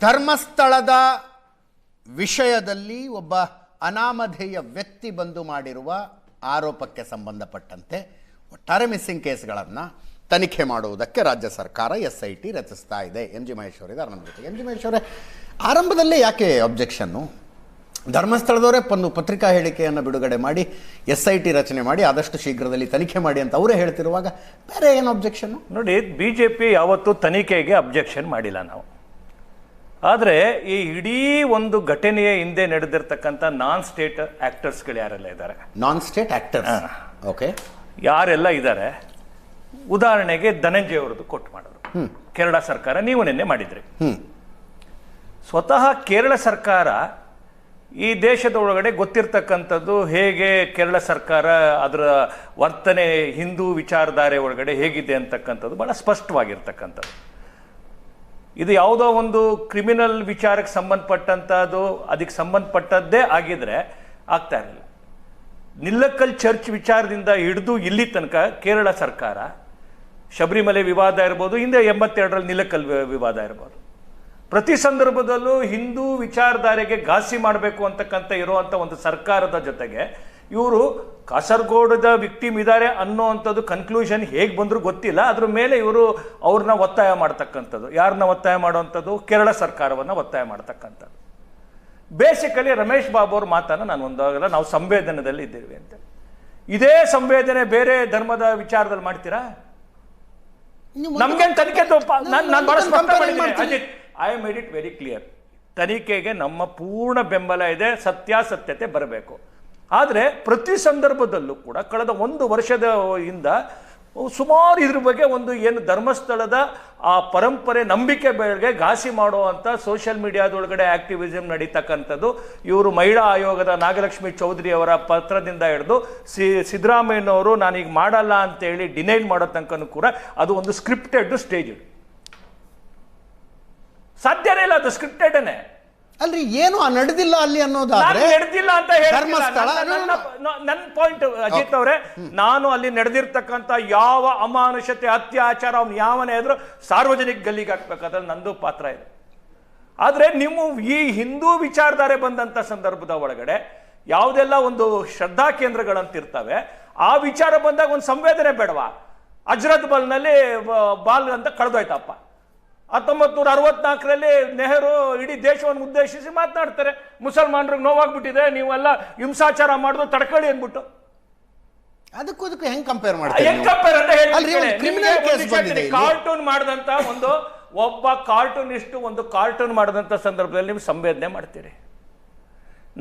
ಧರ್ಮಸ್ಥಳದ ವಿಷಯದಲ್ಲಿ ಒಬ್ಬ ಅನಾಮಧೇಯ ವ್ಯಕ್ತಿ ಬಂದು ಮಾಡಿರುವ ಆರೋಪಕ್ಕೆ ಸಂಬಂಧಪಟ್ಟಂತೆ ಒಟ್ಟಾರೆ ಮಿಸ್ಸಿಂಗ್ ಕೇಸ್ಗಳನ್ನು ತನಿಖೆ ಮಾಡುವುದಕ್ಕೆ ರಾಜ್ಯ ಸರ್ಕಾರ SIT ರಚಿಸ್ತಾ ಇದೆ. ಎಂ ಜಿ ಮಹೇಶ್ವರ ಇದ್ದಾರೆ ನಮ್ಮ ಜೊತೆಗೆ. ಎಂ ಜಿ ಮಹೇಶ್ವರೇ, ಆರಂಭದಲ್ಲೇ ಯಾಕೆ ಅಬ್ಜೆಕ್ಷನ್ನು? ಧರ್ಮಸ್ಥಳದವರೇ ಒಂದು ಪತ್ರಿಕಾ ಹೇಳಿಕೆಯನ್ನು ಬಿಡುಗಡೆ ಮಾಡಿ SIT ರಚನೆ ಮಾಡಿ ಆದಷ್ಟು ಶೀಘ್ರದಲ್ಲಿ ತನಿಖೆ ಮಾಡಿ ಅಂತ ಅವರೇ ಹೇಳ್ತಿರುವಾಗ ಬೇರೆ ಏನು ಅಬ್ಜೆಕ್ಷನ್ನು? ನೋಡಿ, BJP ಯಾವತ್ತೂ ತನಿಖೆಗೆ ಅಬ್ಜೆಕ್ಷನ್ ಮಾಡಿಲ್ಲ ನಾವು. ಆದರೆ ಈ ಇಡೀ ಒಂದು ಘಟನೆಯ ಹಿಂದೆ ನಡೆದಿರ್ತಕ್ಕಂಥ ನಾನ್ ಸ್ಟೇಟ್ ಆಕ್ಟರ್ಸ್ಗಳು ಯಾರೆಲ್ಲ ಇದ್ದಾರೆ, ನಾನ್ ಸ್ಟೇಟ್ ಆಕ್ಟರ್ಸ್, ಓಕೆ, ಯಾರೆಲ್ಲ ಇದ್ದಾರೆ, ಉದಾಹರಣೆಗೆ ಧನಂಜಯ ಅವರದ್ದು ಕೊಟ್ಟು ಮಾಡೋದು ಕೇರಳ ಸರ್ಕಾರ ನೀವು ನಿನ್ನೆ ಮಾಡಿದ್ರಿ. ಸ್ವತಃ ಕೇರಳ ಸರ್ಕಾರ ಈ ದೇಶದ ಒಳಗಡೆ ಗೊತ್ತಿರ್ತಕ್ಕಂಥದ್ದು ಹೇಗೆ ಕೇರಳ ಸರ್ಕಾರ ಅದರ ವರ್ತನೆ ಹಿಂದೂ ವಿಚಾರಧಾರೆ ಒಳಗಡೆ ಹೇಗಿದೆ ಅಂತಕ್ಕಂಥದ್ದು ಬಹಳ ಸ್ಪಷ್ಟವಾಗಿರ್ತಕ್ಕಂಥದ್ದು. ಇದು ಯಾವುದೋ ಒಂದು ಕ್ರಿಮಿನಲ್ ವಿಚಾರಕ್ಕೆ ಸಂಬಂಧಪಟ್ಟಂಥದ್ದು ಅದಕ್ಕೆ ಸಂಬಂಧಪಟ್ಟದ್ದೇ ಆಗಿದ್ರೆ ಆಗ್ತಾ ಇರಲಿಲ್ಲ. ನಿಲ್ಲಕಲ್ ಚರ್ಚ್ ವಿಚಾರದಿಂದ ಹಿಡಿದು ಇಲ್ಲಿ ತನಕ ಕೇರಳ ಸರ್ಕಾರ ಶಬರಿಮಲೆ ವಿವಾದ ಇರ್ಬೋದು, ಹಿಂದೆ 82ರಲ್ಲಿ ನಿಲ್ಲಕಲ್ ವಿವಾದ ಇರ್ಬೋದು, ಪ್ರತಿ ಸಂದರ್ಭದಲ್ಲೂ ಹಿಂದೂ ವಿಚಾರಧಾರೆಗೆ ಘಾಸಿ ಮಾಡಬೇಕು ಅಂತಕ್ಕಂಥ ಇರುವಂಥ ಒಂದು ಸರ್ಕಾರದ ಜೊತೆಗೆ ಇವರು ಕಾಸರಗೋಡದ ವಿಕ್ಟಿಮ್ ಇದ್ದಾರೆ ಅನ್ನೋ ಅಂಥದ್ದು ಕನ್ಕ್ಲೂಷನ್ ಹೇಗೆ ಬಂದರೂ ಗೊತ್ತಿಲ್ಲ. ಅದ್ರ ಮೇಲೆ ಇವರು ಅವ್ರನ್ನ ಒತ್ತಾಯ ಮಾಡ್ತಕ್ಕಂಥದ್ದು, ಯಾರನ್ನ ಒತ್ತಾಯ ಮಾಡುವಂಥದ್ದು? ಕೇರಳ ಸರ್ಕಾರವನ್ನು ಒತ್ತಾಯ ಮಾಡ್ತಕ್ಕಂಥದ್ದು. ಬೇಸಿಕಲಿ ರಮೇಶ್ ಬಾಬು ಅವ್ರ ಮಾತನ್ನು ನಾನು ಒಂದಾಗಲ್ಲ, ನಾವು ಸಂವೇದನದಲ್ಲಿ ಇದ್ದೀವಿ ಅಂತ. ಇದೇ ಸಂವೇದನೆ ಬೇರೆ ಧರ್ಮದ ವಿಚಾರದಲ್ಲಿ ಮಾಡ್ತೀರಾ? ನಮ್ಗೇನು ತನಿಖೆ? ನಾನು ಬಹಳ ಸ್ಪಷ್ಟ ಮಾಡಿದ್ದೀನಿ Ajith, I made it very clear. ತನಿಖೆಗೆ ನಮ್ಮ ಪೂರ್ಣ ಬೆಂಬಲ ಇದೆ, ಸತ್ಯಾಸತ್ಯತೆ ಬರಬೇಕು. ಆದರೆ ಪ್ರತಿ ಸಂದರ್ಭದಲ್ಲೂ ಕೂಡ ಕಳೆದ 1 ವರ್ಷದ ಹಿಂದ ಸುಮಾರು ಇದ್ರ ಬಗ್ಗೆ ಒಂದು ಏನು ಧರ್ಮಸ್ಥಳದ ಆ ಪರಂಪರೆ ನಂಬಿಕೆ ಬೆಳೆಗೆ ಘಾಸಿ ಮಾಡುವಂಥ ಸೋಷಿಯಲ್ ಮೀಡಿಯಾದೊಳಗಡೆ ಆಕ್ಟಿವಿಸಮ್ ನಡೀತಕ್ಕಂಥದ್ದು. ಇವರು ಮಹಿಳಾ ಆಯೋಗದ ನಾಗಲಕ್ಷ್ಮಿ ಚೌಧರಿ ಅವರ ಪತ್ರದಿಂದ ಹಿಡಿದು ಸಿದ್ದರಾಮಯ್ಯನವರು ನಾನೀಗ ಮಾಡಲ್ಲ ಅಂತೇಳಿ ಡಿನೈನ್ ಮಾಡೋ ತನಕನೂ ಕೂಡ ಅದು ಒಂದು ಸ್ಕ್ರಿಪ್ಟೆಡ್ ಸ್ಟೇಜ್. ಸಾಧ್ಯನೇ ಇಲ್ಲ, ಅದು ಸ್ಕ್ರಿಪ್ಟೆಡನೇ. ಅಲ್ರಿ, ಏನು ನಡೆದಿಲ್ಲ ಅಲ್ಲಿ ಅನ್ನೋದಾದ್ರೆ ನಡೆದಿಲ್ಲ ಅಂತ ಧರ್ಮಸ್ಥಳ. ನನ್ನ ಪಾಯಿಂಟ್ ಅಜಿತ್ ಅವರೇ, ನಾನು ಅಲ್ಲಿ ನಡೆದಿರ್ತಕ್ಕಂಥ ಯಾವ ಅಮಾನುಷತೆ ಅತ್ಯಾಚಾರ ಅವ್ನು ಯಾವನೇ ಆದ್ರೂ ಸಾರ್ವಜನಿಕ ಗಲ್ಲಿಗೆ ಹಾಕ್ಬೇಕಾದ್ರೆ ನಂದು ಪಾತ್ರ ಇದೆ. ಆದ್ರೆ ನೀವು ಈ ಹಿಂದೂ ವಿಚಾರಧಾರೆ ಬಂದಂತ ಸಂದರ್ಭದ ಒಳಗಡೆ ಯಾವುದೆಲ್ಲ ಒಂದು ಶ್ರದ್ಧಾ ಕೇಂದ್ರಗಳಂತ ಇರ್ತವೆ, ಆ ವಿಚಾರ ಬಂದಾಗ ಒಂದು ಸಂವೇದನೆ ಬೇಡವಾ? ಅಜ್ರತ್ ಬಲ್ನಲ್ಲಿ ಬಾಲ್ ಅಂತ ಕಳೆದೋಯ್ತಪ್ಪ. 1964ರಲ್ಲಿ ನೆಹರು ಇಡೀ ದೇಶವನ್ನು ಉದ್ದೇಶಿಸಿ ಮಾತನಾಡ್ತಾರೆ, ಮುಸಲ್ಮಾನರಿಗೆ ನೋವಾಗ್ಬಿಟ್ಟಿದೆ, ನೀವೆಲ್ಲ ಹಿಂಸಾಚಾರ ಮಾಡಿದ್ರು ತಡ್ಕೊಳ್ಳಿ ಅಂದ್ಬಿಟ್ಟು. ಅದಕ್ಕೂ ಹೆಂಗ್ ಕಂಪೇರ್ ಮಾಡ್ತಾರೆ? ಹೆಂಗ್ ಕಂಪೇರ್ ಅಂತ ಹೇಳಿ, ಕಾರ್ಟೂನ್ ಮಾಡಿದಂತ ಒಬ್ಬ ಕಾರ್ಟೂನಿಸ್ಟ್ ಒಂದು ಕಾರ್ಟೂನ್ ಮಾಡಿದಂಥ ಸಂದರ್ಭದಲ್ಲಿ ನೀವು ಸಂವೇದನೆ ಮಾಡ್ತೀರಿ.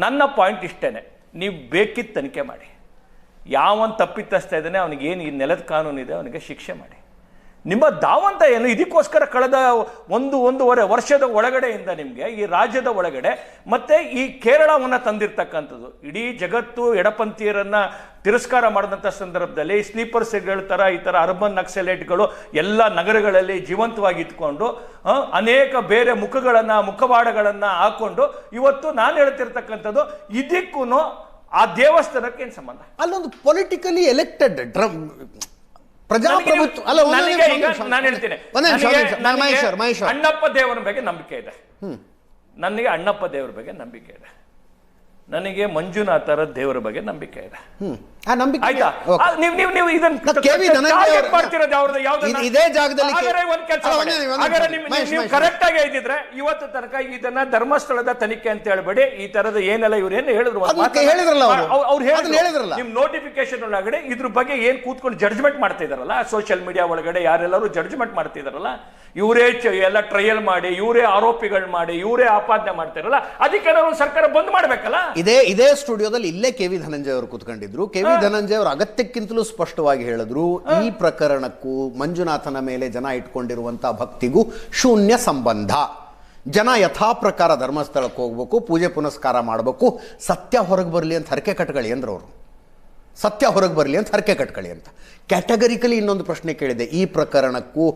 ನನ್ನ ಪಾಯಿಂಟ್ ಇಷ್ಟೇನೆ, ನೀವು ಬೇಕಿದ್ದ ತನಿಖೆ ಮಾಡಿ. ಯಾವನ್ ತಪ್ಪಿತಸ್ತಾ ಇದ್ದಾನೆ ಅವನಿಗೆ ಏನು ಈ ನೆಲದ ಕಾನೂನು ಇದೆ ಅವನಿಗೆ ಶಿಕ್ಷೆ ಮಾಡಿ. ನಿಮ್ಮ ದಾವಂತ ಏನು? ಇದಕ್ಕೋಸ್ಕರ ಕಳೆದ 1.5 ವರ್ಷದ ಒಳಗಡೆಯಿಂದ ನಿಮಗೆ ಈ ರಾಜ್ಯದ ಒಳಗಡೆ ಮತ್ತೆ ಈ ಕೇರಳವನ್ನು ತಂದಿರ್ತಕ್ಕಂಥದ್ದು, ಇಡೀ ಜಗತ್ತು ಎಡಪಂಥೀಯರನ್ನ ತಿರಸ್ಕಾರ ಮಾಡಿದಂಥ ಸಂದರ್ಭದಲ್ಲಿ ಸ್ಲೀಪರ್ ಸೆಲ್ಗಳ ಥರ ಈ ಥರ ಅರ್ಬನ್ ನಕ್ಸಲೈಟ್ಗಳು ಎಲ್ಲ ನಗರಗಳಲ್ಲಿ ಜೀವಂತವಾಗಿ ಇಟ್ಕೊಂಡು ಅನೇಕ ಬೇರೆ ಮುಖವಾಡಗಳನ್ನು ಹಾಕೊಂಡು ಇವತ್ತು ನಾನು ಹೇಳ್ತಿರ್ತಕ್ಕಂಥದ್ದು ಇದಕ್ಕೂ ಆ ದೇವಸ್ಥಾನಕ್ಕೆ ಏನು ಸಂಬಂಧ? ಅಲ್ಲೊಂದು ಪೊಲಿಟಿಕಲಿ ಎಲೆಕ್ಟೆಡ್ ಪ್ರಜಾಪ್ರಭುತ್ವ ಅಲ್ಲ. ನಾನು ಹೇಳ್ತೀನಿ, ಅಣ್ಣಪ್ಪ ದೇವರ ಬಗ್ಗೆ ನಂಬಿಕೆ ಇದೆ. ನನಗೆ ಅಣ್ಣಪ್ಪ ದೇವರ ಬಗ್ಗೆ ನಂಬಿಕೆ ಇದೆ. ನನಗೆ ಮಂಜುನಾಥರ ದೇವರ ಬಗ್ಗೆ ನಂಬಿಕೆ ಇದೆ. ಇದೇ ಜಾಗದಲ್ಲಿ ಕರೆಕ್ಟ್ ಆಗಿ ಇದ್ದಿದ್ರೆ ಇವತ್ತು ತನಕ ಇದನ್ನ ಧರ್ಮಸ್ಥಳದ ತನಿಖೆ ಅಂತ ಹೇಳ್ಬೇಡಿ. ಈ ತರದ ಏನೆಲ್ಲ ಇವ್ರು ಏನು ಹೇಳಿದ್ರು ನಿಮ್ ನೋಟಿಫಿಕೇಶನ್ ಒಳಗಡೆ ಇದ್ರ ಬಗ್ಗೆ ಏನ್ ಕೂತ್ಕೊಂಡು ಜಡ್ಜ್ಮೆಂಟ್ ಮಾಡ್ತಾ ಇದಾರಲ್ಲ, ಸೋಷಿಯಲ್ ಮೀಡಿಯಾ ಒಳಗಡೆ ಯಾರೆಲ್ಲರೂ ಜಡ್ಜ್ಮೆಂಟ್ ಮಾಡ್ತಿದಾರಲ್ಲ, ಇವರೇ ಎಲ್ಲ ಟ್ರಯಲ್ ಮಾಡಿ, ಇವರೇ ಆರೋಪಿಗಳು ಮಾಡಿ, ಇವರೇ ಆಪಾದನೆ ಮಾಡ್ತಾರಲ್ಲ, ಅದಕ್ಕೆ ನಾವು ಸರ್ಕಾರ ಬಂದ್ ಮಾಡ್ಬೇಕಲ್ಲ. ಇದೇ ಸ್ಟುಡಿಯೋದಲ್ಲಿ ಇಲ್ಲೇ KV ಧನಂಜಯ ಅವರು ಕೂತ್ಕೊಂಡಿದ್ರು. KV ಧನಂಜಯ ಅವರು ಅಗತ್ಯಕ್ಕಿಂತಲೂ ಸ್ಪಷ್ಟವಾಗಿ ಹೇಳಿದ್ರು, ಈ ಪ್ರಕರಣಕ್ಕೂ ಮಂಜುನಾಥನ ಮೇಲೆ ಜನ ಇಟ್ಕೊಂಡಿರುವಂತಹ ಭಕ್ತಿಗೂ ಶೂನ್ಯ ಸಂಬಂಧ. ಜನ ಯಥಾ ಪ್ರಕಾರ ಧರ್ಮಸ್ಥಳಕ್ಕೆ ಹೋಗ್ಬೇಕು, ಪೂಜೆ ಪುನಸ್ಕಾರ ಮಾಡಬೇಕು, ಸತ್ಯ ಹೊರಗೆ ಬರಲಿ ಅಂತ ಹರಕೆ ಕಟ್ಕೊಳ್ಳಿ ಅಂದ್ರೆ ಅವರು ಸತ್ಯ ಹೊರಗೆ ಬರಲಿ ಅಂತ ಹರಕೆ ಕಟ್ಕೊಳ್ಳಿ ಅಂತ. ಕ್ಯಾಟಗರಿಕಲಿ ಇನ್ನೊಂದು ಪ್ರಶ್ನೆ ಕೇಳಿದೆ, ಈ ಪ್ರಕರಣಕ್ಕೂ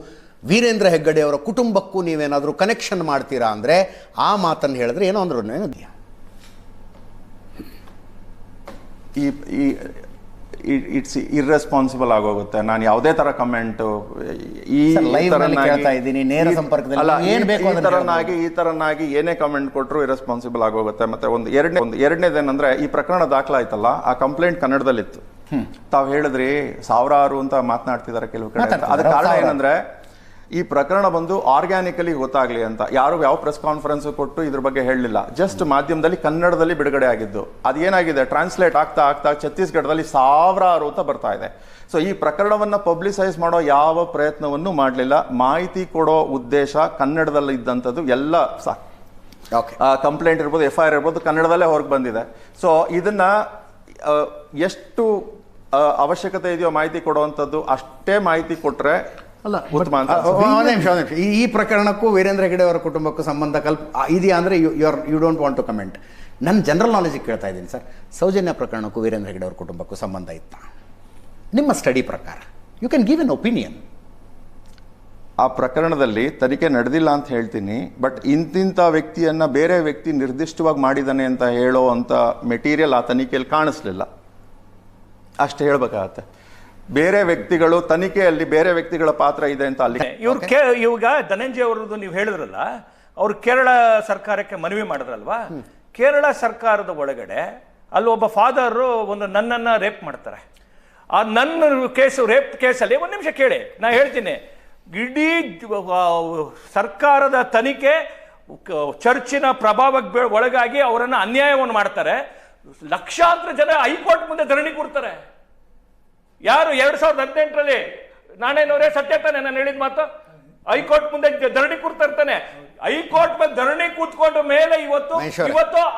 ವೀರೇಂದ್ರ ಹೆಗ್ಗಡೆ ಅವರ ಕುಟುಂಬಕ್ಕೂ ನೀವೇನಾದರೂ ಕನೆಕ್ಷನ್ ಮಾಡ್ತೀರಾ ಅಂದರೆ ಆ ಮಾತನ್ನು ಹೇಳಿದ್ರೆ ಏನೋ ಅಂದ್ರು. ಇಟ್ಸ್ ಇರ್ರೆಸ್ಪಾನ್ಸಿಬಲ್ ಆಗೋಗುತ್ತೆ. ನಾನು ಯಾವುದೇ ತರ ಕಮೆಂಟ್ ಈ ತರನಾಗಿ ಏನೇ ಕಮೆಂಟ್ ಕೊಟ್ಟರು ಇರ್ರೆಸ್ಪಾನ್ಸಿಬಲ್ ಆಗೋಗುತ್ತೆ. ಮತ್ತೆ ಎರಡನೇದೇನಂದ್ರೆ ಈ ಪ್ರಕರಣ ದಾಖಲಾಯ್ತಲ್ಲ, ಆ ಕಂಪ್ಲೇಂಟ್ ಕನ್ನಡದಲ್ಲಿತ್ತು. ತಾವು ಹೇಳಿದ್ರಿ ಸಾವಿರಾರು ಅಂತ ಮಾತನಾಡ್ತಿದ್ದಾರೆ ಕೆಲವು ಕಡೆ. ಅದ್ರ ಕಾರಣ ಏನಂದ್ರೆ ಈ ಪ್ರಕರಣ ಬಂದು ಆರ್ಗ್ಯಾನಿಕಲಿ ಗೊತ್ತಾಗ್ಲಿ ಅಂತ ಯಾರು ಯಾವ ಪ್ರೆಸ್ ಕಾನ್ಫರೆನ್ಸ್ ಕೊಟ್ಟು ಇದ್ರ ಬಗ್ಗೆ ಹೇಳಲಿಲ್ಲ. ಜಸ್ಟ್ ಮಾಧ್ಯಮದಲ್ಲಿ ಕನ್ನಡದಲ್ಲಿ ಬಿಡುಗಡೆ ಆಗಿದ್ದು. ಅದೇನಾಗಿದೆ, ಟ್ರಾನ್ಸ್ಲೇಟ್ ಆಗ್ತಾ ಆಗ್ತಾ ಛತ್ತೀಸ್ಗಢದಲ್ಲಿ ಸಾವಿರಾರು ಅಂತ ಬರ್ತಾ ಇದೆ. ಸೊ ಈ ಪ್ರಕರಣವನ್ನ ಪಬ್ಲಿಸೈಸ್ ಮಾಡೋ ಯಾವ ಪ್ರಯತ್ನವನ್ನು ಮಾಡಲಿಲ್ಲ. ಮಾಹಿತಿ ಕೊಡೋ ಉದ್ದೇಶ ಕನ್ನಡದಲ್ಲಿ ಇದ್ದಂಥದ್ದು ಎಲ್ಲ ಕಂಪ್ಲೇಂಟ್ ಇರ್ಬೋದು, FIR ಇರ್ಬೋದು, ಕನ್ನಡದಲ್ಲೇ ಹೊರಗೆ ಬಂದಿದೆ. ಸೊ ಇದನ್ನ ಎಷ್ಟು ಅವಶ್ಯಕತೆ ಇದೆಯೋ ಮಾಹಿತಿ ಕೊಡುವಂಥದ್ದು ಅಷ್ಟೇ ಮಾಹಿತಿ ಕೊಟ್ರೆ ಉತ್ತಮ ಅಂತ. ಈ ಪ್ರಕರಣಕ್ಕೂ ವೀರೇಂದ್ರ ಹೆಗಡೆ ಅವರ ಕುಟುಂಬಕ್ಕೂ ಸಂಬಂಧ ಇದೆಯಾ ಅಂದ್ರೆ you don't want to comment. ನನ್ನ ಜನರಲ್ ನಾಲೆಜಿಗೆ ಕೇಳ್ತಾ ಇದ್ದೀನಿ ಸರ್. ಸೌಜನ್ಯ ಪ್ರಕರಣಕ್ಕೂ ವೀರೇಂದ್ರ ಹೆಗಡೆ ಅವರ ಕುಟುಂಬಕ್ಕೂ ಸಂಬಂಧ ಇತ್ತಾ ನಿಮ್ಮ ಸ್ಟಡಿ ಪ್ರಕಾರ? You can give an opinion. ಆ ಪ್ರಕರಣದಲ್ಲಿ ತನಿಖೆ ನಡೆದಿಲ್ಲ ಅಂತ ಹೇಳ್ತೀನಿ, ಬಟ್ ಇಂತಿಂಥ ವ್ಯಕ್ತಿಯನ್ನ ಬೇರೆ ವ್ಯಕ್ತಿ ನಿರ್ದಿಷ್ಟವಾಗಿ ಮಾಡಿದಾನೆ ಅಂತ ಹೇಳೋ ಅಂತ ಮೆಟೀರಿಯಲ್ ಆ ತನಿಖೆಯಲ್ಲಿ ಕಾಣಿಸ್ಲಿಲ್ಲ. ಅಷ್ಟು ಹೇಳ್ಬೇಕಾಗತ್ತೆ. ಬೇರೆ ವ್ಯಕ್ತಿಗಳು ತನಿಖೆಯಲ್ಲಿ ಬೇರೆ ವ್ಯಕ್ತಿಗಳ ಪಾತ್ರ ಇದೆ ಅಂತ ಅಲ್ಲಿ ಇವಾಗ ಧನಂಜಯ ಅವರದ್ದು ನೀವು ಹೇಳಿದ್ರಲ್ಲ, ಅವ್ರು ಕೇರಳ ಸರ್ಕಾರಕ್ಕೆ ಮನವಿ ಮಾಡಿದ್ರಲ್ವಾ, ಕೇರಳ ಸರ್ಕಾರದ ಒಳಗಡೆ ಅಲ್ಲಿ ಒಬ್ಬ ಫಾದರ್ ನನ್ನನ್ನ ರೇಪ್ ಮಾಡ್ತಾರೆ. ಆ ನನ್ನ ರೇಪ್ ಕೇಸಲ್ಲಿ ಒಂದು ನಿಮಿಷ ಕೇಳಿ, ನಾ ಹೇಳ್ತೀನಿ. ಇಡೀ ಸರ್ಕಾರದ ತನಿಖೆ ಚರ್ಚಿನ ಪ್ರಭಾವಕ್ಕೆ ಒಳಗಾಗಿ ಅವರನ್ನು ಅನ್ಯಾಯವನ್ನು ಮಾಡ್ತಾರೆ. ಲಕ್ಷಾಂತರ ಜನ ಹೈಕೋರ್ಟ್ ಮುಂದೆ ಧರಣಿ ಕೂರ್ತಾರೆ. ಯಾರು 2018ರಲ್ಲಿ ನಾನೇನವರೇ ಸತ್ಯ ತಾನೆ ನಾನು ಹೇಳಿದ ಮಾತು? ಹೈಕೋರ್ಟ್ ಮುಂದೆ ಧರಣಿ ಕೂರ್ತಾ ಇರ್ತಾನೆ. ಹೈಕೋರ್ಟ್ ಮೇಲೆ ಧರಣಿ ಕೂತ್ಕೊಂಡ ಮೇಲೆ ಇವತ್ತು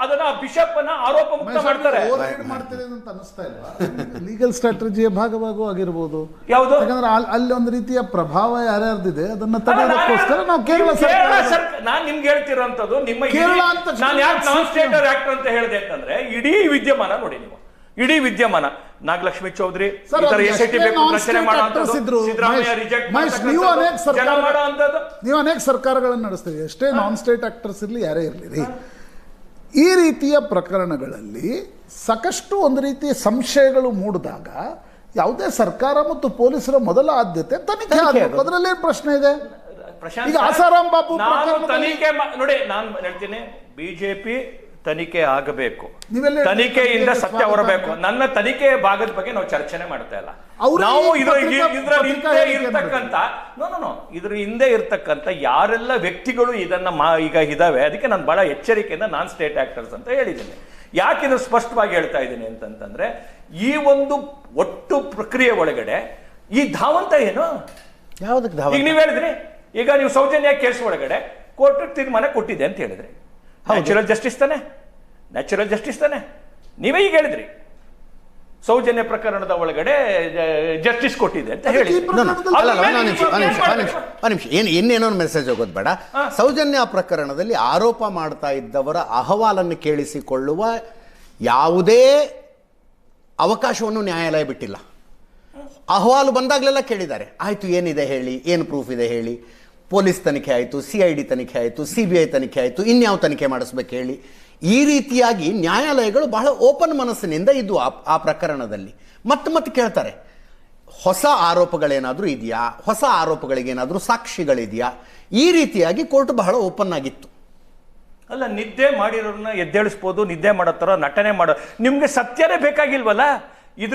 ಅದನ್ನ ಬಿಷಪ್ ಅನ್ನ ಆರೋಪ ಮುಕ್ತ ಮಾಡ್ತಾರೆ. ಲೀಗಲ್ ಸ್ಟ್ರಾಟಜಿಯ ಭಾಗವಾಗೂ ಆಗಿರ್ಬೋದು. ಯಾವುದು? ಯಾಕಂದ್ರೆ ಅಲ್ಲಿ ಒಂದು ರೀತಿಯ ಪ್ರಭಾವ ಯಾರ್ಯಾರ್ದಿದೆ ಅದನ್ನ ತಡೆಯೋದಕ್ಕೋಸ್ಕರ ನಾವು ಕೇರಳ ಸರ್ಕಾರ ನಾನು ನಿಮ್ಗೆ ಹೇಳ್ತಿರೋಂಥದ್ದು ನಿಮ್ಮ ನಾನು ಯಾಕೆ ನಾನ್ ಸ್ಟೇಟರ್ ಆಕ್ಟರ್ ಅಂತ ಹೇಳಿದೆ ಅಂತಂದ್ರೆ ಇಡೀ ವಿದ್ಯಮಾನ ನೋಡಿ ನೀವು. ಇಡೀ ವಿದ್ಯಮಾನ ನಾಗಲಕ್ಷ್ಮಿ ಚೌಧರಿ ನೀವು ಅನೇಕ ಸರ್ಕಾರಗಳನ್ನು ನಡೆಸ್ತೀರಿ. ಎಷ್ಟೇ ನಾನ್ ಸ್ಟೇಟ್ ಆಕ್ಟರ್ಸ್ ಇರಲಿ, ಯಾರೇ ಇರಲಿ, ಈ ರೀತಿಯ ಪ್ರಕರಣಗಳಲ್ಲಿ ಸಾಕಷ್ಟು ಒಂದು ರೀತಿಯ ಸಂಶಯಗಳು ಮೂಡಿದಾಗ ಯಾವುದೇ ಸರ್ಕಾರ ಮತ್ತು ಪೊಲೀಸರ ಮೊದಲ ಆದ್ಯತೆ ತನಿಖೆ ಆಗಬೇಕು. ಅದರಲ್ಲಿ ಪ್ರಶ್ನೆ ಇದೆ. ಈಗ ಆಸಾರಾಮ್ ಬಾಬು ತನಿಖೆ ನೋಡಿ, ನಾನು ಹೇಳ್ತೀನಿ ಬಿಜೆಪಿ ತನಿಖೆ ಆಗಬೇಕು, ತನಿಖೆಯಿಂದ ಸತ್ಯ ಹೊರಬೇಕು. ನನ್ನ ತನಿಖೆಯ ಭಾಗದ ಬಗ್ಗೆ ನಾವು ಚರ್ಚೆನೆ ಮಾಡ್ತಾ ಇಲ್ಲ. ನಾವು ಇದ್ರ ಹಿಂದೆ ಇರ್ತಕ್ಕಂಥ ಯಾರೆಲ್ಲ ವ್ಯಕ್ತಿಗಳು ಇದನ್ನ ಈಗ ಇದಾವೆ, ಅದಕ್ಕೆ ನಾನು ಬಹಳ ಎಚ್ಚರಿಕೆಯಿಂದ ನಾನ್ ಸ್ಟೇಟ್ ಆಕ್ಟರ್ಸ್ ಅಂತ ಹೇಳಿದ್ದೀನಿ. ಯಾಕೆ ಇದು ಸ್ಪಷ್ಟವಾಗಿ ಹೇಳ್ತಾ ಇದ್ದೀನಿ ಅಂತಂದ್ರೆ, ಈ ಒಂದು ಒಟ್ಟು ಪ್ರಕ್ರಿಯೆ ಒಳಗಡೆ ಈ ಧಾವಂತ ಏನು ಈಗ ನೀವು ಹೇಳಿದ್ರಿ. ಈಗ ನೀವು ಸೌಜನ್ಯ ಕೇಸ್ ಒಳಗಡೆ ಕೋರ್ಟ್ ತೀರ್ಮಾನ ಕೊಟ್ಟಿದೆ ಅಂತ ಹೇಳಿದ್ರಿ. ನ್ಯಾಚುರಲ್ ಜಸ್ಟಿಸ್ ತಾನೆ ನೀವೇ ಈಗ ಹೇಳಿದ್ರಿ. ಸೌಜನ್ಯ ಪ್ರಕರಣದ ಒಳಗಡೆ ಜಸ್ಟಿಸ್ ಕೊಟ್ಟಿದೆ ಅಂತ ಹೇಳಿ. ಇನ್ನೇನೋ ಮೆಸೇಜ್ ಹೋಗೋದು ಬೇಡ. ಸೌಜನ್ಯ ಪ್ರಕರಣದಲ್ಲಿ ಆರೋಪ ಮಾಡ್ತಾ ಇದ್ದವರ ಅಹವಾಲನ್ನು ಕೇಳಿಸಿಕೊಳ್ಳುವ ಯಾವುದೇ ಅವಕಾಶವನ್ನು ನ್ಯಾಯಾಲಯ ಬಿಟ್ಟಿಲ್ಲ. ಅಹವಾಲು ಬಂದಾಗಲೆಲ್ಲ ಕೇಳಿದ್ದಾರೆ. ಆಯ್ತು, ಏನಿದೆ ಹೇಳಿ, ಏನು ಪ್ರೂಫ್ ಇದೆ ಹೇಳಿ. ಪೊಲೀಸ್ ತನಿಖೆ ಆಯಿತು, CID ತನಿಖೆ ಆಯಿತು, CBI ತನಿಖೆ ಆಯಿತು, ಇನ್ಯಾವ ತನಿಖೆ ಮಾಡಿಸ್ಬೇಕು ಹೇಳಿ. ಈ ರೀತಿಯಾಗಿ ನ್ಯಾಯಾಲಯಗಳು ಬಹಳ ಓಪನ್ ಮನಸ್ಸಿನಿಂದ ಇದ್ದು ಆ ಪ್ರಕರಣದಲ್ಲಿ ಮತ್ತೆ ಕೇಳ್ತಾರೆ, ಹೊಸ ಆರೋಪಗಳೇನಾದರೂ ಇದೆಯಾ, ಹೊಸ ಆರೋಪಗಳಿಗೇನಾದರೂ ಸಾಕ್ಷಿಗಳಿದೆಯಾ. ಈ ರೀತಿಯಾಗಿ ಕೋರ್ಟ್ ಬಹಳ ಓಪನ್ ಆಗಿತ್ತು. ಅಲ್ಲ, ನಿದ್ದೆ ಮಾಡಿರೋರನ್ನ ಎದ್ದೇಳಿಸ್ಬೋದು, ನಿದ್ದೆ ಮಾಡೋ ಥರ ನಟನೆ ಮಾಡೋ. ನಿಮ್ಗೆ ಸತ್ಯನೇ ಬೇಕಾಗಿಲ್ವಲ್ಲ. ಈ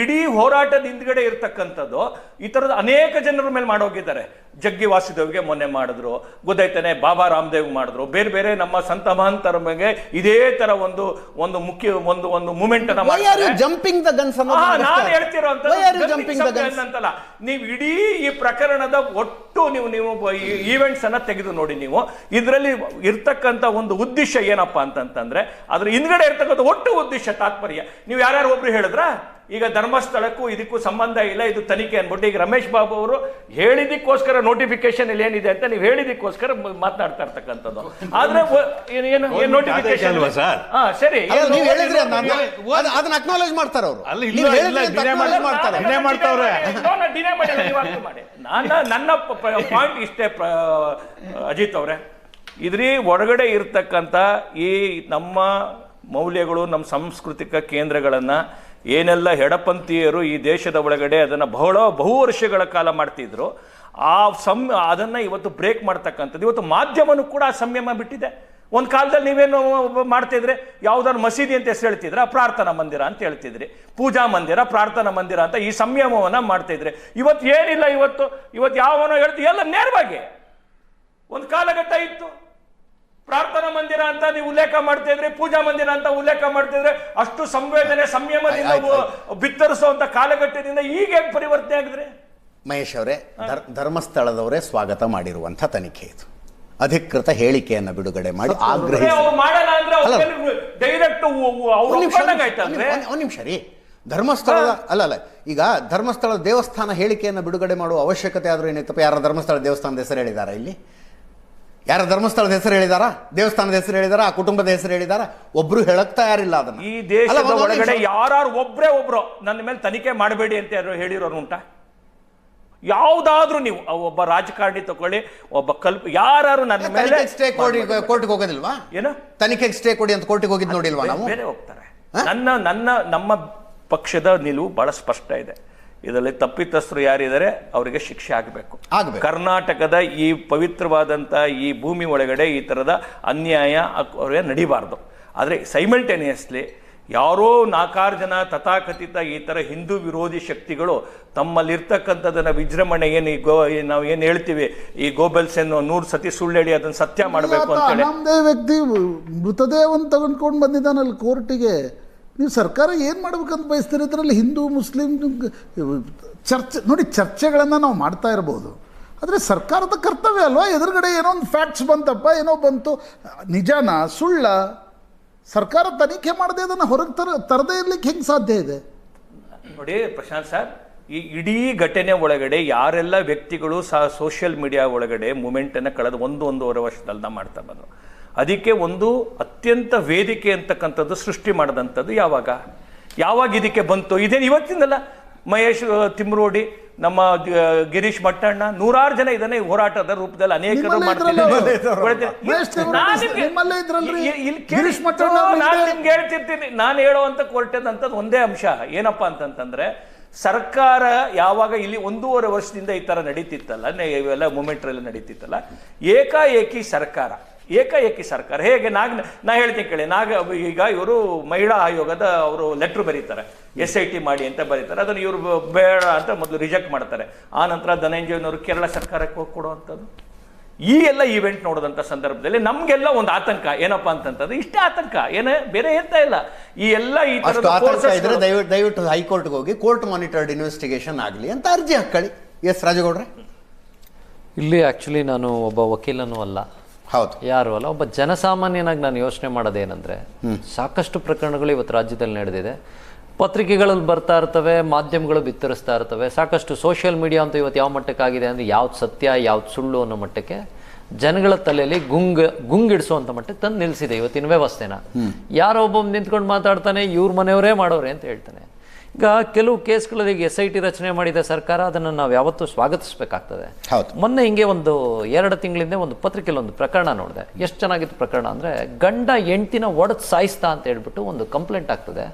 ಇಡೀ ಹೋರಾಟದ ಹಿಂದ್ಗಡೆ ಇರ್ತಕ್ಕಂಥದ್ದು ಈ ಥರದ ಅನೇಕ ಜನರ ಮೇಲೆ ಮಾಡೋಗಿದ್ದಾರೆ. ಜಗ್ಗಿ ವಾಸುದೇವ್ಗೆ ಮೊನ್ನೆ ಮಾಡಿದ್ರು, ಗೊತ್ತಾಯ್ತಾನೆ, ಬಾಬಾ ರಾಮದೇವ್ ಮಾಡಿದ್ರು, ಬೇರೆ ಬೇರೆ ನಮ್ಮ ಸಂತ ಮಹಂತರ ಬಗ್ಗೆ ಇದೇ ತರ ಒಂದು ಮುಖ್ಯ ಒಂದು ಮೂಮೆಂಟ್ ಜಂಪಿಂಗ್ ದ ಗನ್ಸ್ ನಾನು ಹೇಳ್ತಿರೋ ಅಂತಲ್ಲ. ನೀವು ಇಡೀ ಈ ಪ್ರಕರಣದ ಒಟ್ಟು ನೀವು ಈವೆಂಟ್ಸ್ ಅನ್ನ ತೆಗೆದು ನೋಡಿ. ನೀವು ಇದರಲ್ಲಿ ಇರ್ತಕ್ಕಂಥ ಒಂದು ಉದ್ದೇಶ ಏನಪ್ಪಾ ಅಂತಂದ್ರೆ, ಅದ್ರ ಹಿಂದ್ಗಡೆ ಇರ್ತಕ್ಕಂಥ ಒಟ್ಟು ಉದ್ದೇಶ ತಾತ್ಪರ್ಯ ನೀವು ಯಾರ್ಯಾರು ಒಬ್ರು ಹೇಳಿದ್ರ, ಈಗ ಧರ್ಮಸ್ಥಳಕ್ಕೂ ಇದಕ್ಕೂ ಸಂಬಂಧ ಇಲ್ಲ, ಇದು ತನಿಖೆ ಅನ್ಬಿಟ್ಟು ಈಗ ರಮೇಶ್ ಬಾಬು ಅವರು ಹೇಳಿದಕ್ಕೋಸ್ಕರ ನೋಟಿಫಿಕೇಶನ್ ಇಲ್ಲಿ ಏನಿದೆ ಅಂತ ನೀವು ಹೇಳಿದಕ್ಕೋಸ್ಕರ ಮಾತನಾಡ್ತಾ ಇರ್ತಕ್ಕಂಥದ್ದು. ಆದ್ರೆ ಏನು ನೋಟಿಫಿಕೇಶನ್ ಸರಿ ಅದನ್ನ ಅಕ್ನಾಲೇಜ್ ಮಾಡ್ತಾರೆ ಅವರು. ನನ್ನ ಪಾಯಿಂಟ್ ಇಷ್ಟೇ ಅಜಿತ್ ಅವರೇ, ಇದ್ರಿ ಒಳಗಡೆ ಇರ್ತಕ್ಕಂಥ ಈ ನಮ್ಮ ಮೌಲ್ಯಗಳು, ನಮ್ಮ ಸಾಂಸ್ಕೃತಿಕ ಕೇಂದ್ರಗಳನ್ನ ಏನೆಲ್ಲ ಎಡಪಂಥೀಯರು ಈ ದೇಶದ ಒಳಗಡೆ ಅದನ್ನು ಬಹು ವರ್ಷಗಳ ಕಾಲ ಮಾಡ್ತಿದ್ರು, ಅದನ್ನು ಇವತ್ತು ಬ್ರೇಕ್ ಮಾಡ್ತಕ್ಕಂಥದ್ದು. ಇವತ್ತು ಮಾಧ್ಯಮನೂ ಕೂಡ ಆ ಸಂಯಮ ಬಿಟ್ಟಿದೆ. ಒಂದು ಕಾಲದಲ್ಲಿ ನೀವೇನು ಮಾಡ್ತಿದ್ರೆ, ಯಾವುದಾದ್ರು ಮಸೀದಿ ಅಂತ ಹೆಸರು ಹೇಳ್ತಿದ್ರೆ ಪ್ರಾರ್ಥನಾ ಮಂದಿರ ಅಂತ ಹೇಳ್ತಿದ್ರಿ, ಪೂಜಾ ಮಂದಿರ, ಪ್ರಾರ್ಥನಾ ಮಂದಿರ ಅಂತ ಈ ಸಂಯಮವನ್ನು ಮಾಡ್ತಿದ್ರೆ. ಇವತ್ತು ಏನಿಲ್ಲ, ಇವತ್ತು ಯಾವನೋ ಹೇಳ್ತೀವಿ ಎಲ್ಲ ನೇರವಾಗಿ. ಒಂದು ಕಾಲಘಟ್ಟ ಇತ್ತು, ಪ್ರಾರ್ಥನಾ ಮಂದಿರ ಅಂತ ನೀವು ಉಲ್ಲೇಖ ಮಾಡ್ತಿದ್ರಿ, ಪೂಜಾ ಮಂದಿರ ಅಂತ ಉಲ್ಲೇಖ ಮಾಡ್ತಿದ್ರೆ, ಅಷ್ಟು ಸಂವೇದನೆ ಸಂಯಮದಿಂದ ಬಿತ್ತರಿಸುವಂತ ಕಾಲಘಟ್ಟದಿಂದ ಈಗ ಹೇಗೆ ಪರಿವರ್ತನೆ ಆಗಿದ್ರೆ? ಮಹೇಶ್ ಅವರೇ, ಧರ್ಮಸ್ಥಳದವರೇ ಸ್ವಾಗತ ಮಾಡಿರುವಂಥ ತನಿಖೆ ಇದು. ಅಧಿಕೃತ ಹೇಳಿಕೆಯನ್ನು ಬಿಡುಗಡೆ ಮಾಡಿ ಆಗ್ರಹಿಸಿ ಒಂದು ನಿಮಿಷ ರೀ, ಧರ್ಮಸ್ಥಳದ ಅಲ್ಲ ಈಗ ಧರ್ಮಸ್ಥಳ ದೇವಸ್ಥಾನ ಹೇಳಿಕೆಯನ್ನು ಬಿಡುಗಡೆ ಮಾಡುವ ಅವಶ್ಯಕತೆ ಆದ್ರೂ ಏನಿತ್ತಪ್ಪ? ಯಾರ ಧರ್ಮಸ್ಥಳ ದೇವಸ್ಥಾನದ ಹೆಸರು ಹೇಳಿದಾರ? ಇಲ್ಲಿ ಯಾರ ಧರ್ಮಸ್ಥಳದ ಹೆಸರು ಹೇಳಿದಾರ? ದೇವಸ್ಥಾನದ ಹೆಸರು ಹೇಳಿದಾರ? ಆ ಕುಟುಂಬದ ಹೆಸರು ಹೇಳಿದಾರ? ಒಬ್ರು ಹೇಳಕ್ ತಯಾರಿಲ್ಲ ಅದನ್ನ. ಈ ದೇಶದ ಒಳಗಡೆ ಯಾರು ಒಬ್ರು ನನ್ನ ಮೇಲೆ ತನಿಖೆ ಮಾಡಬೇಡಿ ಅಂತ ಹೇಳಿರೋರು ಉಂಟಾ? ಯಾವ್ದಾದ್ರು ನೀವು ಒಬ್ಬ ರಾಜಕಾರಣಿ ತಗೊಳ್ಳಿ, ಒಬ್ಬ ಯಾರು ನನ್ನ ಮೇಲೆ ಸ್ಟೇ ಕೋರ್ಟ್ಗೆ ಹೋಗೋದಿಲ್ವಾ? ಏನು ತನಿಖೆಗೆ ಸ್ಟೇ ಕೊಡಿ ಅಂತ ಕೋರ್ಟ್ಗೆ ಹೋಗಿದ್ ನೋಡಿಲ್ವಾ ನಾವು? ಬೇರೆ ಹೋಗ್ತಾರೆ. ನಮ್ಮ ಪಕ್ಷದ ನಿಲುವು ಬಹಳ ಸ್ಪಷ್ಟ ಇದೆ. ಇದರಲ್ಲಿ ತಪ್ಪಿತಸ್ಥರು ಯಾರಿದ್ದಾರೆ ಅವರಿಗೆ ಶಿಕ್ಷೆ ಆಗಬೇಕು. ಕರ್ನಾಟಕದ ಈ ಪವಿತ್ರವಾದಂಥ ಈ ಭೂಮಿ ಒಳಗಡೆ ಈ ಥರದ ಅನ್ಯಾಯ ಅವರಿಗೆ ನಡಿಬಾರ್ದು. ಆದರೆ ಸೈಮಲ್ಟೇನಿಯಸ್ಲಿ ಯಾರೋ 4 ಜನ ತಥಾಕಥಿತ ಈ ಥರ ಹಿಂದೂ ವಿರೋಧಿ ಶಕ್ತಿಗಳು ತಮ್ಮಲ್ಲಿರ್ತಕ್ಕಂಥದ್ದನ್ನು ವಿಜೃಂಭಣೆ ನಾವು ಏನು ಹೇಳ್ತೀವಿ, ಈ ಗೋಬೆಲ್ಸನ್ನು 100 ಸತಿ ಸುಳ್ಳು ಹೇಳಿ ಅದನ್ನು ಸತ್ಯ ಮಾಡಬೇಕು ಅಂತ ಹೇಳಿ ವ್ಯಕ್ತಿ ಮೃತದೇಹವನ್ನು ತಗೊಂಡ್ಕೊಂಡು ಬಂದಿದ್ದಾನಲ್ಲಿ ಕೋರ್ಟಿಗೆ. ನೀವು ಸರ್ಕಾರ ಏನು ಮಾಡ್ಬೇಕಂತ ಬಯಸ್ತೀರಿ? ಇದರಲ್ಲಿ ಹಿಂದೂ ಮುಸ್ಲಿಂ ಚರ್ಚೆಗಳನ್ನು ನಾವು ಮಾಡ್ತಾ ಇರ್ಬೋದು, ಆದರೆ ಸರ್ಕಾರದ ಕರ್ತವ್ಯ ಅಲ್ವಾ? ಎದುರುಗಡೆ ಏನೋ ಒಂದು ಫ್ಯಾಕ್ಟ್ಸ್ ಬಂತಪ್ಪ, ಏನೋ ಬಂತು, ನಿಜಾನ ಸುಳ್ಳ? ಸರ್ಕಾರ ತನಿಖೆ ಮಾಡದೆ ಅದನ್ನು ಹೊರಗೆ ತರದೇ ಇರ್ಲಿಕ್ಕೆ ಹೆಂಗೆ ಸಾಧ್ಯ ಇದೆ? ನೋಡಿ ಪ್ರಶಾಂತ್ ಸರ್, ಈ ಇಡೀ ಘಟನೆ ಒಳಗಡೆ ಯಾರೆಲ್ಲ ವ್ಯಕ್ತಿಗಳು ಸೋಷಿಯಲ್ ಮೀಡಿಯಾ ಒಳಗಡೆ ಮೂಮೆಂಟನ್ನು ಕಳೆದ 1-1.5 ವರ್ಷದಲ್ಲ ಮಾಡ್ತಾ ಬಂದರು. ಅದಕ್ಕೆ ಒಂದು ಅತ್ಯಂತ ವೇದಿಕೆ ಅಂತಕ್ಕಂಥದ್ದು ಸೃಷ್ಟಿ ಮಾಡಿದಂಥದ್ದು ಯಾವಾಗ ಇದಕ್ಕೆ ಬಂತು? ಇದೇನು ಇವತ್ತಿಂದಲ್ಲ. ಮಹೇಶ್ ತಿಮ್ರೋಡಿ, ನಮ್ಮ ಗಿರೀಶ್ ಮಟ್ಟಣ್ಣ, 100 ಜನ ಇದನ್ನೇ ಹೋರಾಟದ ರೂಪದಲ್ಲಿ ಅನೇಕರು ಹೇಳ್ತಿರ್ತೀನಿ. ನಾನು ಹೇಳುವಂತ ಹೊರಟದಂಥದ್ದು ಒಂದೇ ಅಂಶ ಏನಪ್ಪಾ ಅಂತಂತಂದ್ರೆ, ಸರ್ಕಾರ ಯಾವಾಗ ಇಲ್ಲಿ 1.5 ವರ್ಷದಿಂದ ಈ ತರ ನಡೀತಿತ್ತಲ್ಲ, ಇವೆಲ್ಲ ಮೂಮೆಂಟ್ ಎಲ್ಲ ನಡೀತಿತ್ತಲ್ಲ, ಏಕಾಏಕಿ ಸರ್ಕಾರ ಹೇಗೆ ನಾ ಹೇಳ್ತೀನಿ ಕೇಳಿ. ಈಗ ಇವರು ಮಹಿಳಾ ಆಯೋಗದ ಅವರು ಲೆಟ್ರ್ ಬರೀತಾರೆ, SIT ಮಾಡಿ ಅಂತ ಬರೀತಾರೆ. ಅದನ್ನು ಇವರು ಬೇಡ ಅಂತ ಮೊದಲು ರಿಜೆಕ್ಟ್ ಮಾಡ್ತಾರೆ. ಆ ನಂತರ ಧನಂಜಯನವರು ಕೇರಳ ಸರ್ಕಾರಕ್ಕೆ ಹೋಗಿ ಕೊಡುವಂಥದ್ದು. ಈ ಎಲ್ಲ ಈವೆಂಟ್ ನೋಡಿದಂಥ ಸಂದರ್ಭದಲ್ಲಿ ನಮಗೆಲ್ಲ ಒಂದು ಆತಂಕ ಏನಪ್ಪಾ ಅಂತಂತಂದ್ರೆ, ಇಷ್ಟೇ ಆತಂಕ, ಏನೇ ಬೇರೆ ಇರ್ತಾ ಇಲ್ಲ. ಈ ಎಲ್ಲ ಈ ಇದ್ರೆ ದಯವಿಟ್ಟು ಹೈಕೋರ್ಟ್ಗೆ ಹೋಗಿ ಕೋರ್ಟ್ ಮಾನಿಟರ್ಡ್ ಇನ್ವೆಸ್ಟಿಗೇಷನ್ ಆಗಲಿ ಅಂತ ಅರ್ಜಿ ಹಾಕೊಳ್ಳಿ. ಎಸ್ ರಾಜಗೌಡ್ರೆ, ಇಲ್ಲಿ ಆಕ್ಚುಲಿ ನಾನು ಒಬ್ಬ ವಕೀಲನೂ ಅಲ್ಲ, ಹೌದು, ಯಾರು ಅಲ್ಲ, ಒಬ್ಬ ಜನಸಾಮಾನ್ಯನಾಗಿ ನಾನು ಯೋಚನೆ ಮಾಡೋದೇನೆಂದ್ರೆ, ಸಾಕಷ್ಟು ಪ್ರಕರಣಗಳು ಇವತ್ತು ರಾಜ್ಯದಲ್ಲಿ ನಡೆದಿದೆ. ಪತ್ರಿಕೆಗಳಲ್ಲಿ ಬರ್ತಾ ಇರ್ತವೆ, ಮಾಧ್ಯಮಗಳು ಬಿತ್ತರಿಸ್ತಾ ಇರ್ತವೆ. ಸಾಕಷ್ಟು ಸೋಷಿಯಲ್ ಮೀಡಿಯಾ ಅಂತ ಇವತ್ತು ಯಾವ ಮಟ್ಟಕ್ಕಾಗಿದೆ ಅಂದರೆ, ಯಾವ್ದು ಸತ್ಯ ಯಾವ್ದು ಸುಳ್ಳು ಅನ್ನೋ ಮಟ್ಟಕ್ಕೆ ಜನಗಳ ತಲೆಯಲ್ಲಿ ಗುಂಗಿಡಿಸುವಂಥ ಮಟ್ಟಕ್ಕೆ ತಂದು ನಿಲ್ಲಿಸಿದೆ ಇವತ್ತಿನ ವ್ಯವಸ್ಥೆನ. ಯಾರೋ ಒಬ್ಬ ನಿಂತ್ಕೊಂಡು ಮಾತಾಡ್ತಾನೆ, ಇವ್ರ ಮನೆಯವರೇ ಮಾಡೋರೆ ಅಂತ ಹೇಳ್ತಾನೆ. ಈಗ ಕೆಲವು ಕೇಸ್ಗಳಲ್ಲಿ SIT ರಚನೆ ಮಾಡಿದ ಸರ್ಕಾರ, ಅದನ್ನು ನಾವು ಯಾವತ್ತೂ ಸ್ವಾಗತಿಸಬೇಕಾಗ್ತದೆ. ಮೊನ್ನೆ ಹಿಂಗೆ 2 ತಿಂಗಳಿಂದ ಒಂದು ಪತ್ರಿಕೆಯಲ್ಲಿ ಒಂದು ಪ್ರಕರಣ ನೋಡಿದೆ. ಎಷ್ಟು ಚೆನ್ನಾಗಿತ್ತು ಪ್ರಕರಣ ಅಂದರೆ, ಗಂಡ ಹೆಂಡ್ತಿನ ಒಡೆದು ಸಾಯಿಸ್ತಾ ಅಂತ ಹೇಳ್ಬಿಟ್ಟು ಒಂದು ಕಂಪ್ಲೇಂಟ್ ಆಗ್ತದೆ.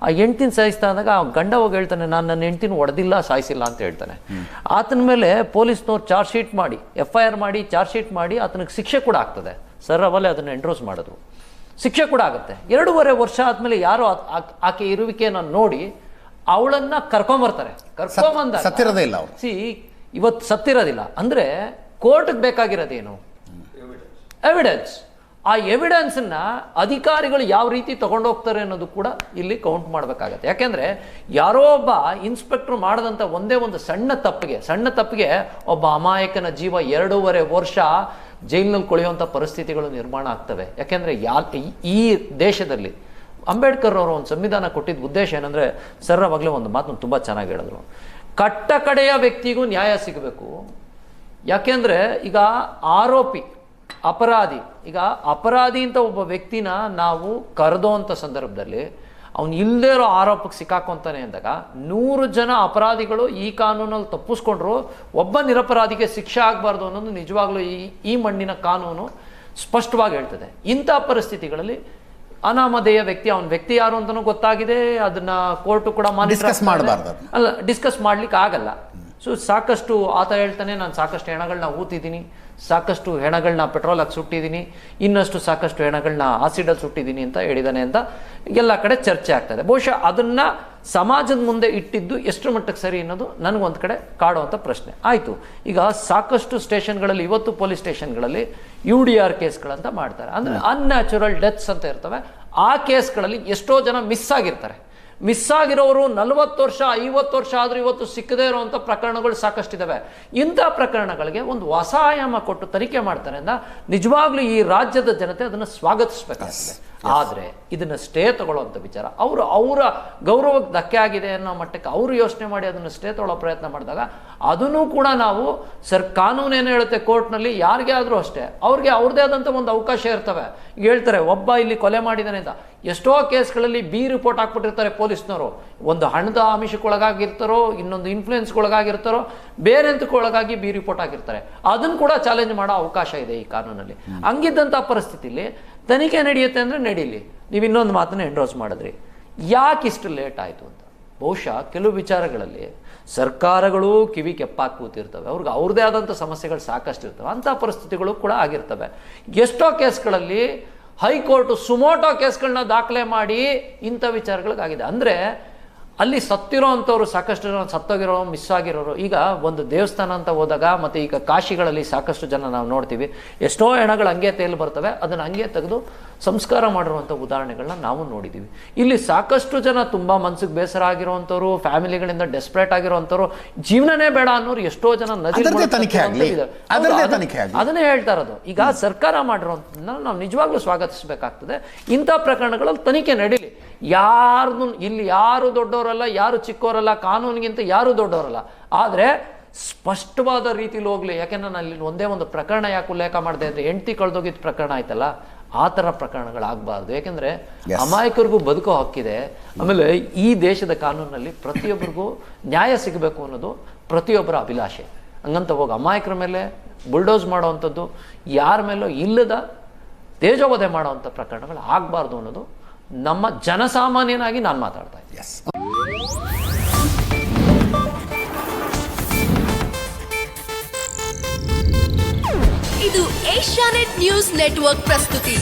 ಆ ಹೆಂಡ್ತಿನ ಸಾಯಿಸ್ತಾ ಅಂದಾಗ ಆ ಗಂಡ ಹೋಗಿ ಹೇಳ್ತಾನೆ, ನಾನು ನನ್ನ ಹೆಂಡ್ತಿನ ಒಡೆದಿಲ್ಲ ಸಾಯಿಸಿಲ್ಲ ಅಂತ ಹೇಳ್ತಾನೆ. ಆತನ ಮೇಲೆ ಪೊಲೀಸ್ನವ್ರು ಚಾರ್ಜ್ ಶೀಟ್ ಮಾಡಿ, FIR ಮಾಡಿ, ಚಾರ್ಜ್ ಶೀಟ್ ಮಾಡಿ ಆತನಿಗೆ ಶಿಕ್ಷೆ ಕೂಡ ಆಗ್ತದೆ. ಸರ್ ಅವಲ್ಲೇ ಅದನ್ನು ಎಂಡ್ರೋಸ್ ಮಾಡೋದು, ಶಿಕ್ಷೆ ಕೂಡ ಆಗುತ್ತೆ. 2.5 ವರ್ಷ ಆದಮೇಲೆ ಯಾರೋ ಆಕೆ ಇರುವಿಕೆಯನ್ನು ನೋಡಿ ಅವಳನ್ನ ಕರ್ಕೊಂಬರ್ತಾರೆ. ಸತ್ತಿರೋದೇ ಇಲ್ಲ ಅವರು. ಇವತ್ತು ಸತ್ತಿರೋದಿಲ್ಲ ಅಂದ್ರೆ ಕೋರ್ಟ್ಗೆ ಬೇಕಾಗಿರೋದೇನು? ಎವಿಡೆನ್ಸ್. ಆ ಎವಿಡೆನ್ಸ್ನ ಅಧಿಕಾರಿಗಳು ಯಾವ ರೀತಿ ತಗೊಂಡೋಗ್ತಾರೆ ಅನ್ನೋದು ಕೂಡ ಇಲ್ಲಿ ಕೌಂಟ್ ಮಾಡಬೇಕಾಗತ್ತೆ. ಯಾಕೆಂದ್ರೆ ಯಾರೋ ಒಬ್ಬ ಇನ್ಸ್ಪೆಕ್ಟರ್ ಮಾಡಿದಂಥ ಒಂದೇ ಒಂದು ಸಣ್ಣ ತಪ್ಪಿಗೆ ಒಬ್ಬ ಅಮಾಯಕನ ಜೀವ 2.5 ವರ್ಷ ಜೈಲಿನಲ್ಲಿ ಕೊಳೆಯುವಂಥ ಪರಿಸ್ಥಿತಿಗಳು ನಿರ್ಮಾಣ ಆಗ್ತವೆ. ಯಾಕೆಂದ್ರೆ ಈ ದೇಶದಲ್ಲಿ ಅಂಬೇಡ್ಕರ್ ಅವರು ಒಂದು ಸಂವಿಧಾನ ಕೊಟ್ಟಿದ್ದ ಉದ್ದೇಶ ಏನಂದ್ರೆ, ಸರ್ ಅವಾಗಲೇ ಒಂದು ಮಾತನ್ನು ತುಂಬ ಚೆನ್ನಾಗಿ ಹೇಳಿದ್ರು, ಕಟ್ಟ ಕಡೆಯ ವ್ಯಕ್ತಿಗೂ ನ್ಯಾಯ ಸಿಗಬೇಕು. ಯಾಕೆಂದ್ರೆ ಈಗ ಅಪರಾಧಿ ಅಂತ ಒಬ್ಬ ವ್ಯಕ್ತಿನ ನಾವು ಕರೆದೋಂಥ ಸಂದರ್ಭದಲ್ಲಿ ಅವನು ಇಲ್ಲದೇ ಇರೋ ಆರೋಪಕ್ಕೆ ಸಿಕ್ಕಾಕೊಂತಾನೆ ಅಂದಾಗ 100 ಜನ ಅಪರಾಧಿಗಳು ಈ ಕಾನೂನಲ್ಲಿ ತಪ್ಪಿಸ್ಕೊಂಡ್ರು, ಒಬ್ಬ ನಿರಪರಾಧಿಗೆ ಶಿಕ್ಷೆ ಆಗಬಾರ್ದು ಅನ್ನೋದು ನಿಜವಾಗ್ಲೂ ಈ ಮಣ್ಣಿನ ಕಾನೂನು ಸ್ಪಷ್ಟವಾಗಿ ಹೇಳ್ತದೆ. ಇಂಥ ಪರಿಸ್ಥಿತಿಗಳಲ್ಲಿ ಅನಾಮಧೇಯ ವ್ಯಕ್ತಿ, ಅವನ ವ್ಯಕ್ತಿ ಯಾರು ಅಂತಲೂ ಗೊತ್ತಾಗಿದೆ, ಅದನ್ನ ಕೋರ್ಟು ಕೂಡ Discuss ಮಾಡ್ಬಾರ್ದು. ಅಲ್ಲ, ಡಿಸ್ಕಸ್ ಮಾಡ್ಲಿಕ್ಕೆ ಆಗಲ್ಲ. ಸೊ ಸಾಕಷ್ಟು ಆತ ಹೇಳ್ತಾನೆ, ನಾನು ಸಾಕಷ್ಟು ಹೆಣಗಳನ್ನ ಊತಿದ್ದೀನಿ, ಸಾಕಷ್ಟು ಹೆಣಗಳನ್ನ ಪೆಟ್ರೋಲ್ ಹಾಕಿ ಸುಟ್ಟಿದ್ದೀನಿ, ಇನ್ನಷ್ಟು ಸಾಕಷ್ಟು ಹೆಣಗಳನ್ನ ಆಸಿಡಲ್ಲಿ ಸುಟ್ಟಿದ್ದೀನಿ ಅಂತ ಹೇಳಿದಾನೆ ಅಂತ ಎಲ್ಲ ಕಡೆ ಚರ್ಚೆ ಆಗ್ತದೆ. ಬಹುಶಃ ಅದನ್ನ ಸಮಾಜದ ಮುಂದೆ ಇಟ್ಟಿದ್ದು ಎಷ್ಟು ಮಟ್ಟಕ್ಕೆ ಸರಿ ಅನ್ನೋದು ನನಗೊಂದು ಕಡೆ ಕಾಡುವಂಥ ಪ್ರಶ್ನೆ ಆಯಿತು. ಈಗ ಸಾಕಷ್ಟು ಸ್ಟೇಷನ್ಗಳಲ್ಲಿ, ಇವತ್ತು ಪೊಲೀಸ್ ಸ್ಟೇಷನ್ಗಳಲ್ಲಿ UDR ಕೇಸ್ಗಳಂತ ಮಾಡ್ತಾರೆ, ಅಂದರೆ ಅನ್ಯಾಚುರಲ್ ಡೆತ್ಸ್ ಅಂತ ಇರ್ತವೆ. ಆ ಕೇಸ್ಗಳಲ್ಲಿ ಎಷ್ಟೋ ಜನ ಮಿಸ್ ಆಗಿರೋರು 40 ವರ್ಷ 50 ವರ್ಷ ಆದರೂ ಇವತ್ತು ಸಿಕ್ಕದೇ ಇರುವಂಥ ಪ್ರಕರಣಗಳು ಸಾಕಷ್ಟಿದ್ದಾವೆ. ಇಂಥ ಪ್ರಕರಣಗಳಿಗೆ ಒಂದು ಹೊಸ ಆಯಾಮ ಕೊಟ್ಟು ತನಿಖೆ ಮಾಡ್ತಾರೆ ಅಂತ ನಿಜವಾಗ್ಲೂ ಈ ರಾಜ್ಯದ ಜನತೆ ಅದನ್ನು ಸ್ವಾಗತಿಸಬೇಕಾಗ್ತದೆ. ಆದರೆ ಇದನ್ನು ಸ್ಟೇ ತಗೊಳ್ಳುವಂಥ ವಿಚಾರ, ಅವರ ಗೌರವಕ್ಕೆ ಧಕ್ಕೆ ಆಗಿದೆ ಅನ್ನೋ ಮಟ್ಟಕ್ಕೆ ಅವರು ಯೋಚನೆ ಮಾಡಿ ಅದನ್ನು ಸ್ಟೇ ತಗೊಳ್ಳೋ ಪ್ರಯತ್ನ ಮಾಡಿದಾಗ ಅದನ್ನು ಕೂಡ ನಾವು ಕಾನೂನು ಏನು ಹೇಳುತ್ತೆ ಕೋರ್ಟ್ನಲ್ಲಿ, ಯಾರಿಗೇ ಆದರೂ ಅಷ್ಟೇ ಅವ್ರಿಗೆ ಅವ್ರದ್ದೇ ಆದಂಥ ಒಂದು ಅವಕಾಶ ಇರ್ತವೆ. ಈಗ ಹೇಳ್ತಾರೆ ಒಬ್ಬ ಇಲ್ಲಿ ಕೊಲೆ ಮಾಡಿದ್ದಾನೆ ಅಂತ, ಎಷ್ಟೋ ಕೇಸ್ಗಳಲ್ಲಿ ಬಿ ರಿಪೋರ್ಟ್ ಹಾಕ್ಬಿಟ್ಟಿರ್ತಾರೆ ಪೊಲೀಸ್ನವರು. ಒಂದು ಹಣದ ಆಮಿಷಕ್ಕೊಳಗಾಗಿರ್ತಾರೋ, ಇನ್ನೊಂದು ಇನ್ಫ್ಲೂಯೆನ್ಸ್ಗೊಳಗಾಗಿರ್ತಾರೋ, ಬೇರೆ ಎಂತಕ್ಕೊಳಗಾಗಿ ಬಿ ರಿಪೋರ್ಟ್ ಆಗಿರ್ತಾರೆ. ಅದನ್ನು ಕೂಡ ಚಾಲೆಂಜ್ ಮಾಡೋ ಅವಕಾಶ ಇದೆ ಈ ಕಾನೂನಲ್ಲಿ. ಹಂಗಿದ್ದಂಥ ಪರಿಸ್ಥಿತಿಲಿ ತನಿಖೆ ನಡೆಯುತ್ತೆ ಅಂದರೆ ನಡೀಲಿ. ನೀವು ಇನ್ನೊಂದು ಮಾತನ್ನ ಎಂಡೋರ್ಸ್ ಮಾಡಿದ್ರಿ, ಯಾಕೆ ಇಷ್ಟು ಲೇಟ್ ಆಯಿತು ಅಂತ. ಬಹುಶಃ ಕೆಲವು ವಿಚಾರಗಳಲ್ಲಿ ಸರ್ಕಾರಗಳು ಕಿವಿ ಕೆಪ್ಪಾಗಿ ಕೂತಿರ್ತವೆ, ಅವ್ರಿಗೆ ಅವ್ರದ್ದೇ ಆದಂಥ ಸಮಸ್ಯೆಗಳು ಸಾಕಷ್ಟು ಇರ್ತವೆ. ಅಂಥ ಪರಿಸ್ಥಿತಿಗಳು ಕೂಡ ಆಗಿರ್ತವೆ. ಎಷ್ಟೋ ಕೇಸ್ಗಳಲ್ಲಿ ಹೈಕೋರ್ಟು ಸುಮೋಟೋ ಕೇಸ್ಗಳನ್ನ ದಾಖಲೆ ಮಾಡಿ ಇಂಥ ವಿಚಾರಗಳಿಗಾಗಿದೆ. ಅಂದರೆ ಅಲ್ಲಿ ಸತ್ತಿರೋ ಅಂಥವ್ರು ಸಾಕಷ್ಟು ಜನ, ಸತ್ತೋಗಿರೋ, ಮಿಸ್ ಆಗಿರೋರು. ಈಗ ಒಂದು ದೇವಸ್ಥಾನ ಅಂತ ಹೋದಾಗ, ಮತ್ತು ಈಗ ಕಾಶಿಗಳಲ್ಲಿ ಸಾಕಷ್ಟು ಜನ ನಾವು ನೋಡ್ತೀವಿ, ಎಷ್ಟೋ ಹೆಣಗಳು ಹಂಗೆ ತೇಲಿ ಬರ್ತವೆ, ಅದನ್ನು ಹಂಗೆ ತೆಗೆದು ಸಂಸ್ಕಾರ ಮಾಡಿರುವಂಥ ಉದಾಹರಣೆಗಳನ್ನ ನಾವು ನೋಡಿದ್ದೀವಿ. ಇಲ್ಲಿ ಸಾಕಷ್ಟು ಜನ ತುಂಬ ಮನ್ಸಿಗೆ ಬೇಸರ ಆಗಿರುವಂಥವ್ರು, ಫ್ಯಾಮಿಲಿಗಳಿಂದ ಡೆಸ್ಪರೇಟ್ ಆಗಿರುವಂಥವ್ರು, ಜೀವನನೇ ಬೇಡ ಅನ್ನೋರು ಎಷ್ಟೋ ಜನ ಅದನ್ನೇ ಹೇಳ್ತಾ ಇರೋದು. ಈಗ ಸರ್ಕಾರ ಮಾಡಿರೋಂಥದ್ದನ್ನ ನಾವು ನಿಜವಾಗ್ಲೂ ಸ್ವಾಗತಿಸಬೇಕಾಗ್ತದೆ. ಇಂಥ ಪ್ರಕರಣಗಳಲ್ಲಿ ತನಿಖೆ ನಡೀಲಿ. ಇಲ್ಲಿ ಯಾರು ದೊಡ್ಡವರಲ್ಲ, ಯಾರು ಚಿಕ್ಕವರಲ್ಲ, ಕಾನೂನಿಗಿಂತ ಯಾರು ದೊಡ್ಡವರಲ್ಲ. ಆದರೆ ಸ್ಪಷ್ಟವಾದ ರೀತಿಲಿ ಹೋಗ್ಲಿ. ಯಾಕೆಂದ್ರೆ ನಾನು ಇಲ್ಲಿ ಒಂದೇ ಒಂದು ಪ್ರಕರಣ ಯಾಕೆ ಉಲ್ಲೇಖ ಮಾಡಿದೆ ಅಂದರೆ, ಹೆಂಡತಿ ಕಳೆದೋಗಿದ್ದ ಪ್ರಕರಣ ಆಯ್ತಲ್ಲ, ಆ ಥರ ಪ್ರಕರಣಗಳಾಗಬಾರ್ದು. ಯಾಕೆಂದರೆ ಅಮಾಯಕರಿಗೂ ಬದುಕೋ ಹಕ್ಕಿದೆ. ಆಮೇಲೆ ಈ ದೇಶದ ಕಾನೂನಲ್ಲಿ ಪ್ರತಿಯೊಬ್ಬರಿಗೂ ನ್ಯಾಯ ಸಿಗಬೇಕು ಅನ್ನೋದು ಪ್ರತಿಯೊಬ್ಬರ ಅಭಿಲಾಷೆ. ಹಂಗಂತ ಹೋಗಿ ಅಮಾಯಕರ ಮೇಲೆ ಬುಲ್ಡೋಸ್ ಮಾಡೋವಂಥದ್ದು, ಯಾರ ಮೇಲೋ ಇಲ್ಲದ ತೇಜೋವಧೆ ಮಾಡೋವಂಥ ಪ್ರಕರಣಗಳು ಆಗಬಾರ್ದು ಅನ್ನೋದು ನಮ್ಮ ಜನಸಾಮಾನ್ಯನಾಗಿ ನಾನು ಮಾತಾಡ್ತಾ ಇದ್ದೀನಿ. ಇದು ಏಷ್ಯಾನೆಟ್ ನ್ಯೂಸ್ ನೆಟ್ವರ್ಕ್ ಪ್ರಸ್ತುತಿ.